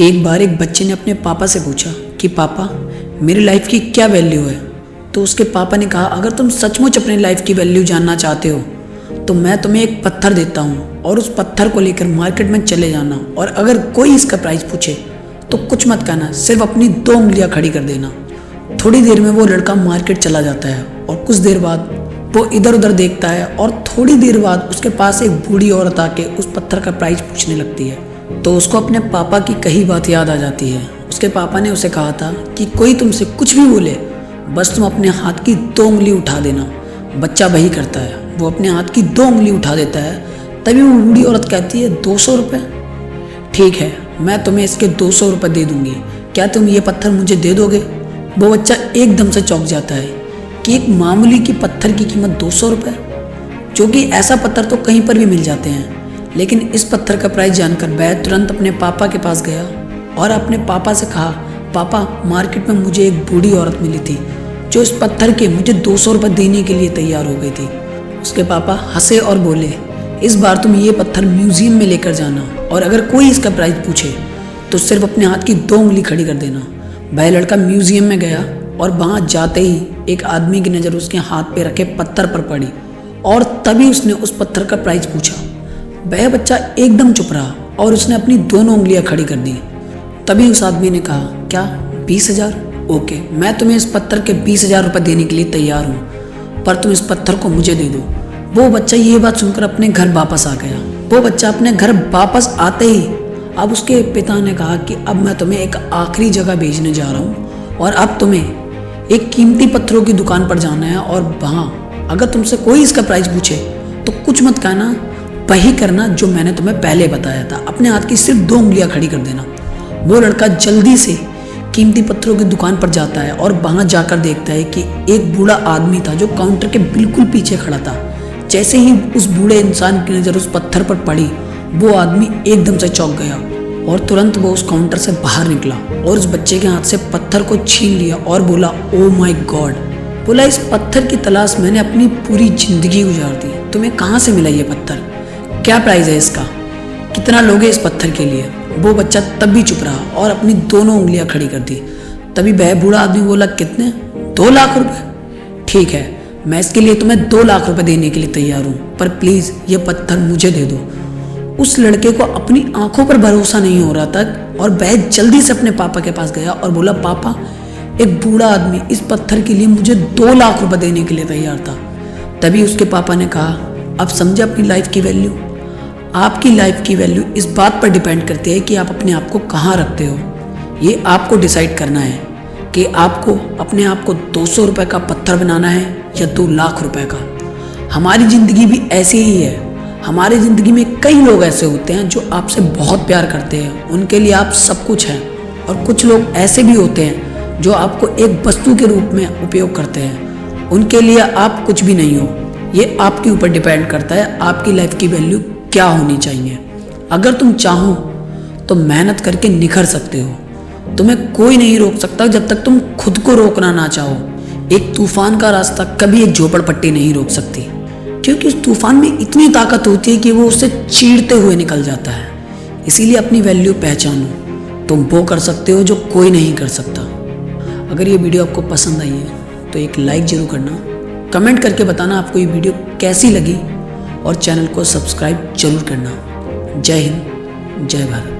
एक बार एक बच्चे ने अपने पापा से पूछा कि पापा मेरी लाइफ की क्या वैल्यू है। तो उसके पापा ने कहा अगर तुम सचमुच अपनी लाइफ की वैल्यू जानना चाहते हो तो मैं तुम्हें एक पत्थर देता हूँ और उस पत्थर को लेकर मार्केट में चले जाना, और अगर कोई इसका प्राइस पूछे तो कुछ मत कहना, सिर्फ अपनी 2 उंगलियां खड़ी कर देना। थोड़ी देर में वो लड़का मार्केट चला जाता है और कुछ देर बाद वो इधर उधर देखता है और थोड़ी देर बाद उसके पास एक बूढ़ी औरत आके उस पत्थर का प्राइस पूछने लगती है। तो उसको अपने पापा की कही बात याद आ जाती है। उसके पापा ने उसे कहा था कि कोई तुमसे कुछ भी बोले बस तुम अपने हाथ की 2 उंगली उठा देना। बच्चा वही करता है, वो अपने हाथ की 2 उंगली उठा देता है। तभी वो बूढ़ी औरत कहती है 200 रुपये। ठीक है, मैं तुम्हें इसके 200 रुपये दे दूंगी, क्या तुम ये पत्थर मुझे दे दोगे? वो बच्चा एकदम से चौंक जाता है कि एक मामूली की पत्थर की कीमत 200 रुपये, जो कि ऐसा पत्थर तो कहीं पर भी मिल जाते हैं। लेकिन इस पत्थर का प्राइस जानकर वह तुरंत अपने पापा के पास गया और अपने पापा से कहा पापा मार्केट में मुझे एक बूढ़ी औरत मिली थी जो इस पत्थर के मुझे 200 रुपये देने के लिए तैयार हो गई थी। उसके पापा हंसे और बोले इस बार तुम ये पत्थर म्यूजियम में लेकर जाना, और अगर कोई इसका प्राइस पूछे तो सिर्फ अपने हाथ की 2 उंगली खड़ी कर देना। वह लड़का म्यूजियम में गया और वहाँ जाते ही एक आदमी की नज़र उसके हाथ पे रखे पत्थर पर पड़ी और तभी उसने उस पत्थर का प्राइस पूछा। वह बच्चा एकदम चुप रहा और उसने अपनी दोनों उंगलियां खड़ी कर दी। तभी उस आदमी ने कहा क्या 20,000? ओके, मैं तुम्हें इस पत्थर के 20,000 रुपये देने के लिए तैयार हूँ, पर तुम इस पत्थर को मुझे दे दो। वो बच्चा ये बात सुनकर अपने घर वापस आ गया। वो बच्चा अपने घर वापस आते ही अब उसके पिता ने कहा कि अब मैं तुम्हें एक आखिरी जगह भेजने जा रहा हूँ और अब तुम्हें एक कीमती पत्थरों की दुकान पर जाना है, और वहाँ अगर तुमसे कोई इसका प्राइस पूछे तो कुछ मत कहना, वही करना जो मैंने तुम्हें पहले बताया था, अपने हाथ की सिर्फ 2 उंगलियां खड़ी कर देना। वो लड़का जल्दी से कीमती पत्थरों की दुकान पर जाता है और वहाँ जाकर देखता है कि एक बूढ़ा आदमी था जो काउंटर के बिल्कुल पीछे खड़ा था। जैसे ही उस बूढ़े इंसान की नज़र उस पत्थर पर पड़ी वो आदमी एकदम से चौंक गया और तुरंत वो उस काउंटर से बाहर निकला और उस बच्चे के हाथ से पत्थर को छीन लिया और बोला ओ माय गॉड, बोला इस पत्थर की तलाश मैंने अपनी पूरी जिंदगी गुजार दी। तुम्हें कहाँ से मिला ये पत्थर? क्या प्राइस है इसका? कितना लोगे इस पत्थर के लिए? वो बच्चा तब भी चुप रहा और अपनी दोनों उंगलियां खड़ी कर दी। तभी वह बूढ़ा आदमी बोला कितने? 2 लाख रुपए। ठीक है, मैं इसके लिए तुम्हें 2 लाख रुपए देने के लिए तैयार हूँ, पर प्लीज ये पत्थर मुझे दे दो। उस लड़के को अपनी आंखों पर भरोसा नहीं हो रहा था और वह जल्दी से अपने पापा के पास गया और बोला पापा एक बूढ़ा आदमी इस पत्थर के लिए मुझे 2 लाख रुपए देने के लिए तैयार था। तभी उसके पापा ने कहा अब समझे अपनी लाइफ की वैल्यू? आपकी लाइफ की वैल्यू इस बात पर डिपेंड करती है कि आप अपने आप को कहाँ रखते हो। ये आपको डिसाइड करना है कि आपको अपने आप को 200 रुपये का पत्थर बनाना है या 2 लाख रुपए का। हमारी ज़िंदगी भी ऐसी ही है। हमारी ज़िंदगी में कई लोग ऐसे होते हैं जो आपसे बहुत प्यार करते हैं, उनके लिए आप सब कुछ हैं, और कुछ लोग ऐसे भी होते हैं जो आपको एक वस्तु के रूप में उपयोग करते हैं, उनके लिए आप कुछ भी नहीं हो। ये आपके ऊपर डिपेंड करता है आपकी लाइफ की वैल्यू क्या होनी चाहिए। अगर तुम चाहो तो मेहनत करके निखर सकते हो। तुम्हें कोई नहीं रोक सकता जब तक तुम खुद को रोकना ना चाहो। एक तूफान का रास्ता कभी एक झोपड़पट्टी नहीं रोक सकती, क्योंकि उस तूफान में इतनी ताकत होती है कि वो उससे चीरते हुए निकल जाता है। इसीलिए अपनी वैल्यू पहचानो। तुम वो कर सकते हो जो कोई नहीं कर सकता। अगर ये वीडियो आपको पसंद आई है तो एक लाइक जरूर करना, कमेंट करके बताना आपको ये वीडियो कैसी लगी, और चैनल को सब्सक्राइब जरूर करना। जय हिंद, जय भारत।